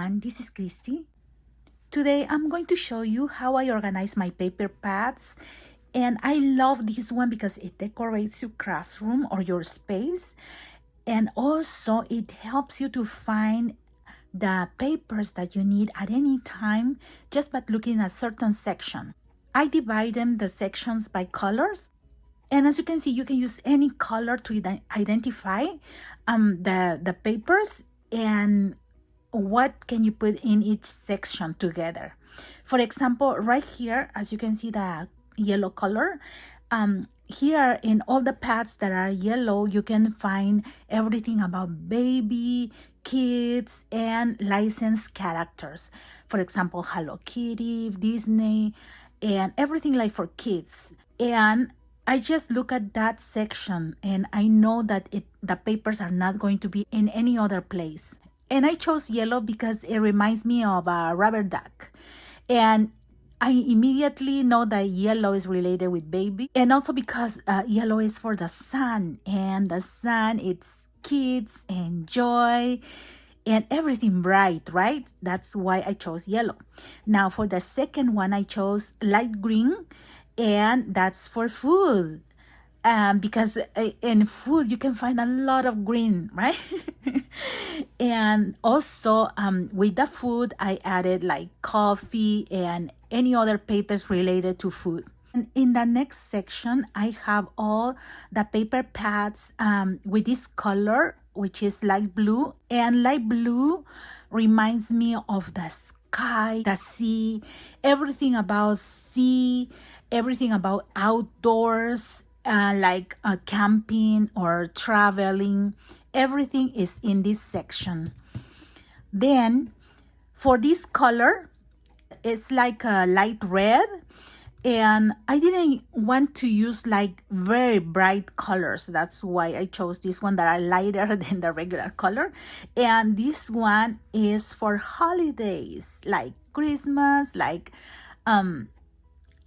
everyone, this is Christy. Today I'm going to show you how I organize my paper pads, and I love this one because it decorates your craft room or your space, and also it helps you to find the papers that you need at any time just by looking at certain section. I divide them the sections by colors, and as you can see, you can use any color to identify the papers and what can you put in each section together. For example, right here, as you can see the yellow color, here in all the pads that are yellow, you can find everything about baby, kids, and licensed characters. For example, Hello Kitty, Disney, and everything like for kids. And I just look at that section and I know that the papers are not going to be in any other place. And I chose yellow because it reminds me of a rubber duck. And I immediately know that yellow is related with baby. And also because yellow is for the sun. And the sun, it's kids and joy and everything bright, right? That's why I chose yellow. Now for the second one, I chose light green. And that's for food. Because in food you can find a lot of green, right? And also with the food I added like coffee and any other papers related to food. And in the next section I have all the paper pads with this color, which is light blue. And light blue reminds me of the sky, the sea, everything about sea, everything about outdoors, like camping or traveling. Everything is in this section. Then for this color, it's like a light red, and I didn't want to use like very bright colors. That's why I chose this one that are lighter than the regular color. And this one is for holidays like Christmas, like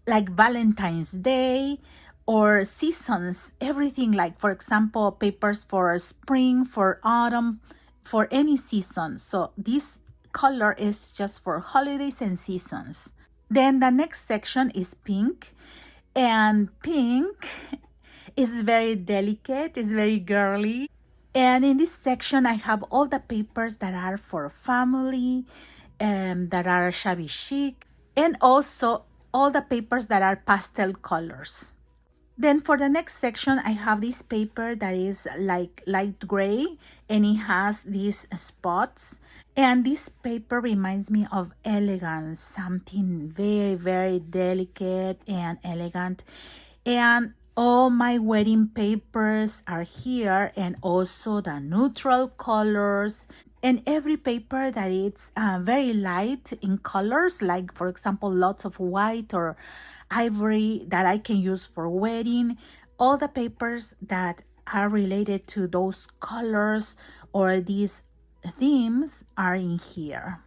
Valentine's Day, or seasons, everything like, for example, papers for spring, for autumn, for any season. So this color is just for holidays and seasons. Then the next section is pink, and pink is very delicate, it's very girly. And in this section, I have all the papers that are for family, that are shabby chic, and also all the papers that are pastel colors. Then for the next section, I have this paper that is like light gray and it has these spots. And this paper reminds me of elegance, something very, very delicate and elegant. And all my wedding papers are here, and also the neutral colors. And every paper that is very light in colors, like for example, lots of white or ivory that I can use for wedding. All the papers that are related to those colors or these themes are in here.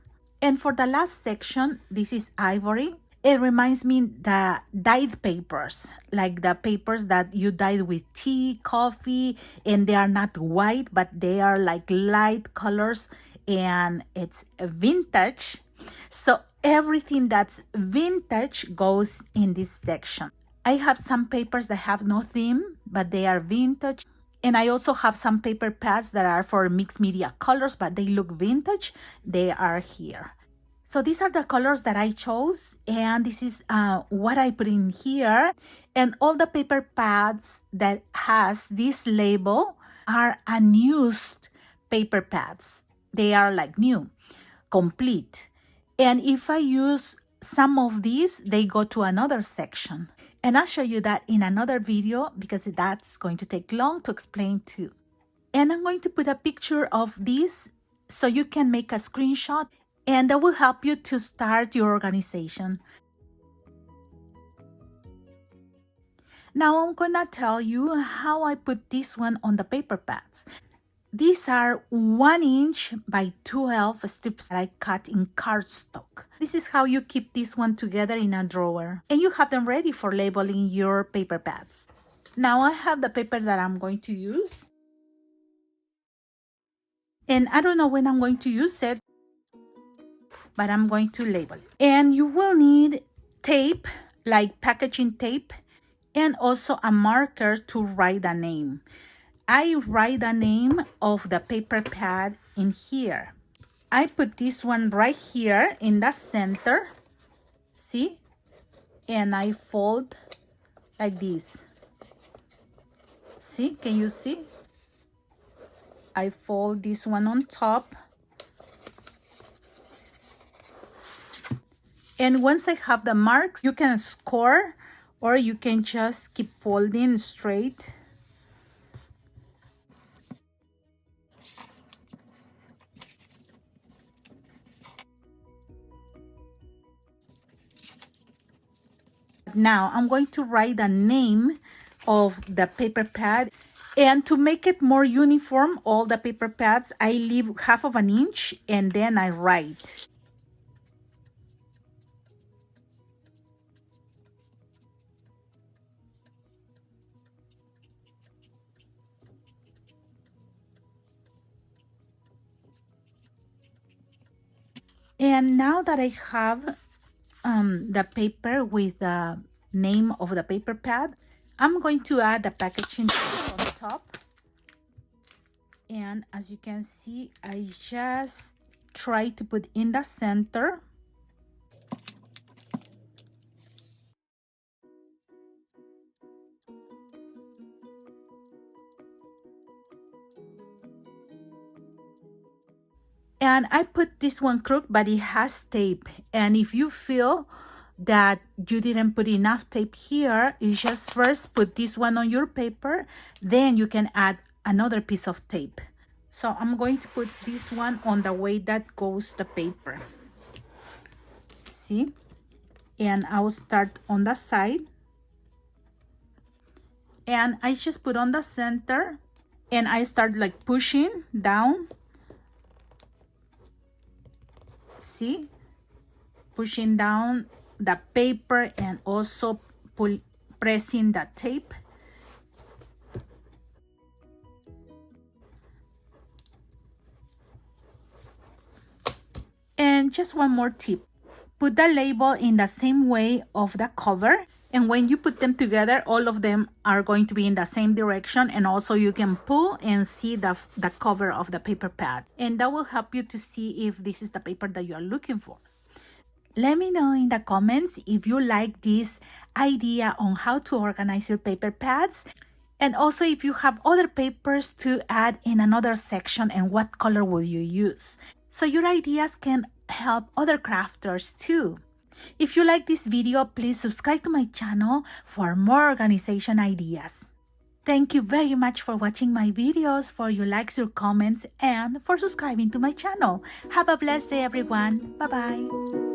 And for the last section, this is ivory. It reminds me the dyed papers, like the papers that you dyed with tea, coffee, and they are not white, but they are like light colors, and it's vintage. So everything that's vintage goes in this section. I have some papers that have no theme, but they are vintage. And I also have some paper pads that are for mixed media colors, but they look vintage. They are here. So these are the colors that I chose, and this is what I put in here. And all the paper pads that has this label are unused paper pads. They are like new, complete. And if I use some of these, they go to another section. And I'll show you that in another video because that's going to take long to explain too. And I'm going to put a picture of this so you can make a screenshot, and that will help you to start your organization. Now I'm gonna tell you how I put this one on the paper pads. These are 1 inch by 12 strips that I cut in cardstock. This is how you keep this one together in a drawer. And you have them ready for labeling your paper pads. Now I have the paper that I'm going to use. And I don't know when I'm going to use it. but I'm going to label it. And you will need tape, like packaging tape, and also a marker to write the name. I write the name of the paper pad in here. I put this one right here in the center, see? And I fold like this. See, can you see? I fold this one on top. And once I have the marks, you can score or you can just keep folding straight. Now I'm going to write the name of the paper pad, and to make it more uniform, all the paper pads, I leave 1/2 inch and then I write. And now that I have the paper with the name of the paper pad, I'm going to add the packaging tape on top. And as you can see, I just try to put in the center. And I put this one crooked, but it has tape. And if you feel that you didn't put enough tape here, you just first put this one on your paper, then you can add another piece of tape. So I'm going to put this one on the way that goes the paper. See? And I will start on the side. And I just put on the center and I start like pushing down. See? Pushing down the paper and also pressing the tape. And just one more tip. Put the label in the same way of the cover. And when you put them together, all of them are going to be in the same direction. And also you can pull and see the cover of the paper pad. And that will help you to see if this is the paper that you are looking for. Let me know in the comments if you like this idea on how to organize your paper pads. And also if you have other papers to add in another section and what color will you use. So your ideas can help other crafters too. If you like this video, please subscribe to my channel for more organization ideas. Thank you very much for watching my videos, for your likes, your comments, and for subscribing to my channel. Have a blessed day, everyone. Bye-bye.